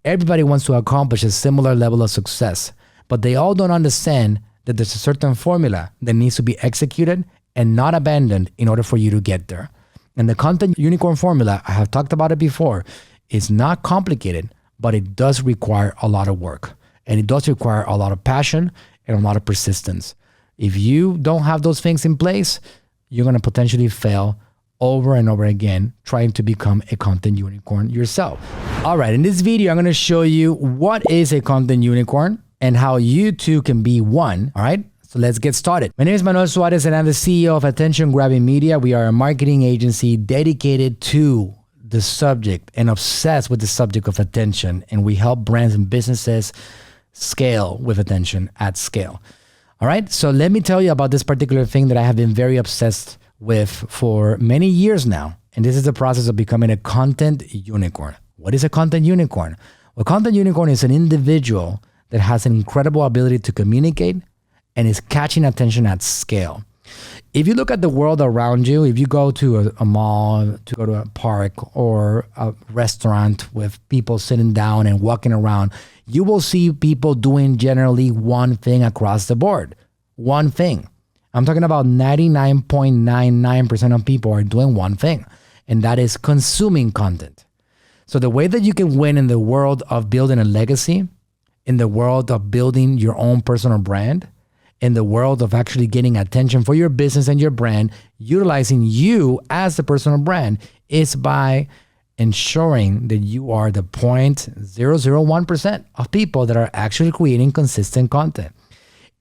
Everybody wants to accomplish a similar level of success, but they all don't understand that there's a certain formula that needs to be executed and not abandoned in order for you to get there. And the content unicorn formula, I have talked about it before, is not complicated, but it does require a lot of work. And it does require a lot of passion and a lot of persistence. If you don't have those things in place, you're going to potentially fail over and over again trying to become a content unicorn yourself. All right, in this video, I'm going to show you what is a content unicorn and how you too can be one. All right, so let's get started. My name is Manuel Suarez and I'm the CEO of Attention Grabbing Media. We are a marketing agency dedicated to the subject and obsessed with the subject of attention. And we help brands and businesses scale with attention at scale. All right, so let me tell you about this particular thing that I have been very obsessed with for many years now. And this is the process of becoming a content unicorn. What is a content unicorn? Well, content unicorn is an individual that has an incredible ability to communicate and is catching attention at scale. If you look at the world around you, if you go to a mall, to go to a park or a restaurant with people sitting down and walking around, you will see people doing generally one thing across the board. One thing. I'm talking about 99.99% of people are doing one thing, and that is consuming content. So the way that you can win in the world of building a legacy, in the world of building your own personal brand, in the world of actually getting attention for your business and your brand, utilizing you as the personal brand, is by ensuring that you are the 0.001% of people that are actually creating consistent content.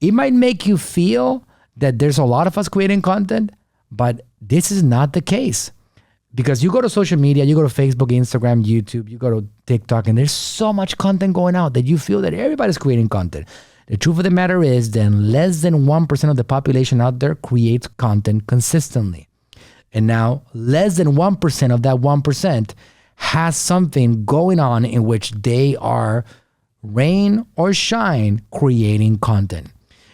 It might make you feel that there's a lot of us creating content, but this is not the case. Because you go to social media, you go to Facebook, Instagram, YouTube, you go to TikTok, and there's so much content going out that you feel that everybody's creating content. The truth of the matter is then less than 1% of the population out there creates content consistently. And now less than 1% of that 1% has something going on in which they are rain or shine creating content.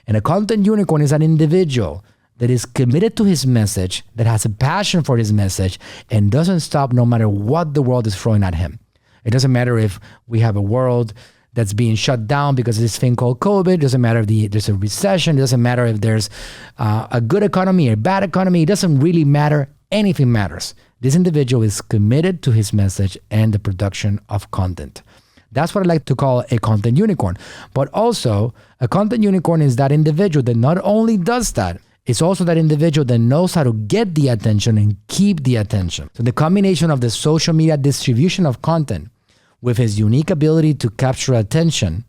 And a content unicorn is an individual that is committed to his message, that has a passion for his message, and doesn't stop no matter what the world is throwing at him. It doesn't matter if we have a world that's being shut down because of this thing called COVID. It doesn't matter if there's a recession. It doesn't matter if there's a good economy or a bad economy. It doesn't really matter. Anything matters. This individual is committed to his message and the production of content. That's what I like to call a content unicorn. But also, a content unicorn is that individual that not only does that, it's also that individual that knows how to get the attention and keep the attention. So the combination of the social media distribution of content with his unique ability to capture attention,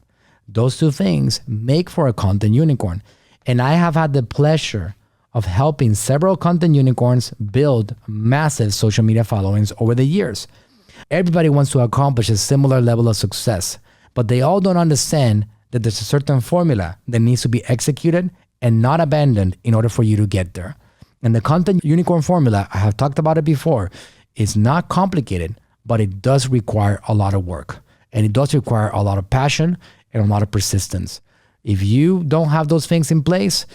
those two things make for a content unicorn. And I have had the pleasure of helping several content unicorns build massive social media followings over the years. Everybody wants to accomplish a similar level of success, but they all don't understand that there's a certain formula that needs to be executed and not abandoned in order for you to get there. And the content unicorn formula, I have talked about it before, is not complicated, but it does require a lot of work. And it does require a lot of passion and a lot of persistence. If you don't have those things in place,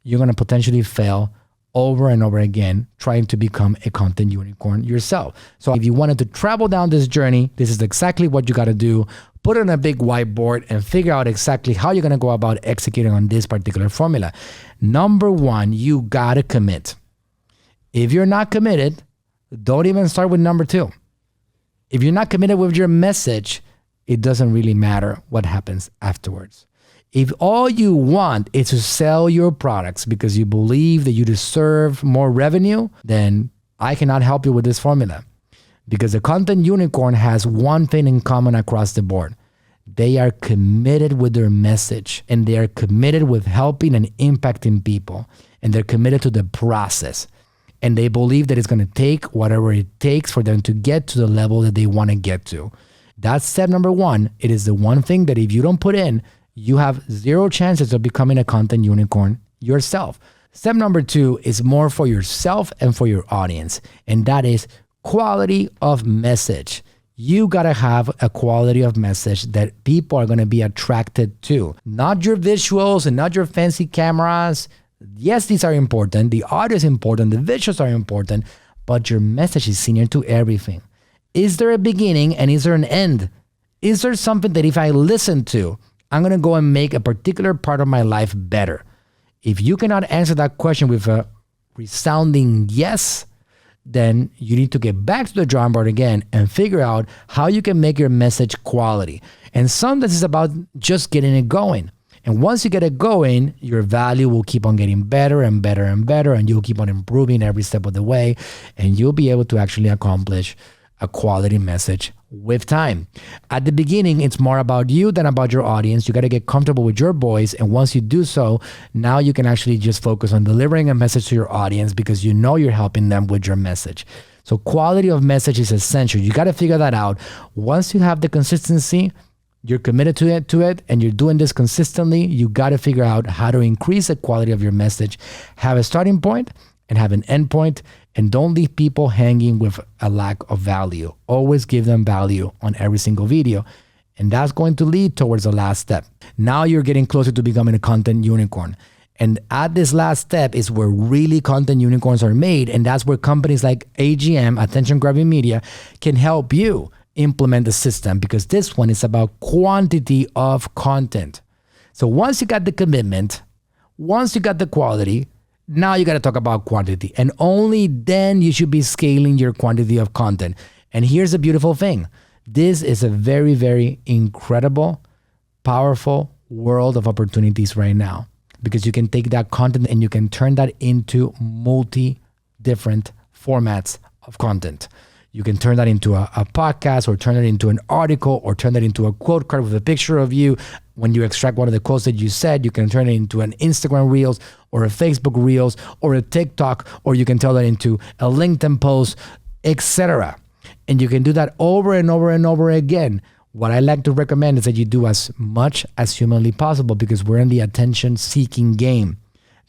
you're going to potentially fail over and over again trying to become a content unicorn yourself. So if you wanted to travel down this journey, this is exactly what you got to do. Put it on a big whiteboard and figure out exactly how you're going to go about executing on this particular formula. Number one, you got to commit. If you're not committed, don't even start with number two. If you're not committed with your message, it doesn't really matter what happens afterwards. If all you want is to sell your products because you believe that you deserve more revenue, then I cannot help you with this formula. Because the content unicorn has one thing in common across the board. They are committed with their message, and they are committed with helping and impacting people, and they're committed to the process. And they believe that it's going to take whatever it takes for them to get to the level that they want to get to. That's step number one. It is the one thing that if you don't put in, you have zero chances of becoming a content unicorn yourself. Step number two is more for yourself and for your audience, and that is quality of message. You gotta have a quality of message that people are gonna be attracted to. Not your visuals and not your fancy cameras. Yes, these are important. The audio is important. The visuals are important, but your message is senior to everything. Is there a beginning and is there an end? Is there something that if I listen to, I'm going to go and make a particular part of my life better? If you cannot answer that question with a resounding yes, then you need to get back to the drawing board again and figure out how you can make your message quality. And sometimes it's about just getting it going. And once you get it going, your value will keep on getting better and better and better, and you'll keep on improving every step of the way, and you'll be able to actually accomplish a quality message with time. At the beginning, it's more about you than about your audience. You got to get comfortable with your voice. And once you do so, now you can actually just focus on delivering a message to your audience because you know you're helping them with your message. So quality of message is essential. You got to figure that out. Once you have the consistency, you're committed to it, and you're doing this consistently, you got to figure out how to increase the quality of your message. Have a starting point and have an end point, and don't leave people hanging with a lack of value. Always give them value on every single video, and that's going to lead towards the last step. Now you're getting closer to becoming a content unicorn. And at this last step is where really content unicorns are made, and that's where companies like AGM, Attention Grabbing Media, can help you implement the system, because this one is about quantity of content. So once you got the commitment, once you got the quality, now you got to talk about quantity, and only then you should be scaling your quantity of content. And here's the beautiful thing. This is a very, very incredible, powerful world of opportunities right now, because you can take that content and you can turn that into different formats of content. You can turn that into a podcast, or turn it into an article, or turn that into a quote card with a picture of you. When you extract one of the quotes that you said, you can turn it into an Instagram Reels, or a Facebook Reels, or a TikTok, or you can turn that into a LinkedIn post, etc. And you can do that over and over and over again. What I like to recommend is that you do as much as humanly possible, because we're in the attention-seeking game.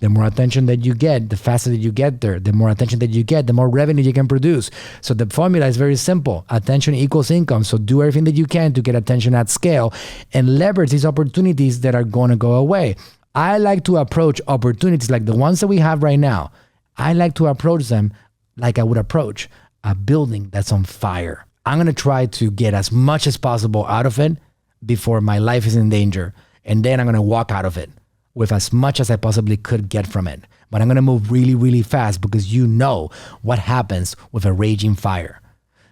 The more attention that you get, the faster that you get there. The more attention that you get, the more revenue you can produce. So the formula is very simple. Attention equals income. So do everything that you can to get attention at scale and leverage these opportunities that are going to go away. I like to approach opportunities like the ones that we have right now. I like to approach them like I would approach a building that's on fire. I'm going to try to get as much as possible out of it before my life is in danger. And then I'm going to walk out of it with as much as I possibly could get from it. But I'm going to move really, really fast, because you know what happens with a raging fire.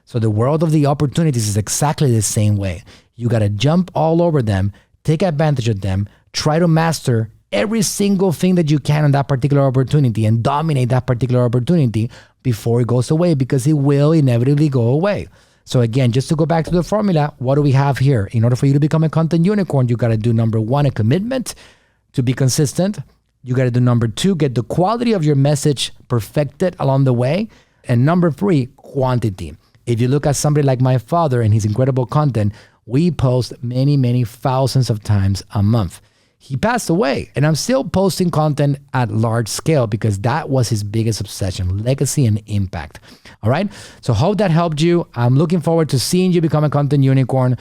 So the world of the opportunities is exactly the same way. You got to jump all over them, take advantage of them, try to master every single thing that you can on that particular opportunity, and dominate that particular opportunity before it goes away, because it will inevitably go away. So again, just to go back to the formula, what do we have here? In order for you to become a content unicorn, you got to do number one, a commitment to be consistent. You got to do number two, get the quality of your message perfected along the way. And number three, quantity. If you look at somebody like my father and his incredible content, we post many, many thousands of times a month. He passed away, and I'm still posting content at large scale because that was his biggest obsession, legacy and impact. All right. So hope that helped you. I'm looking forward to seeing you become a content unicorn.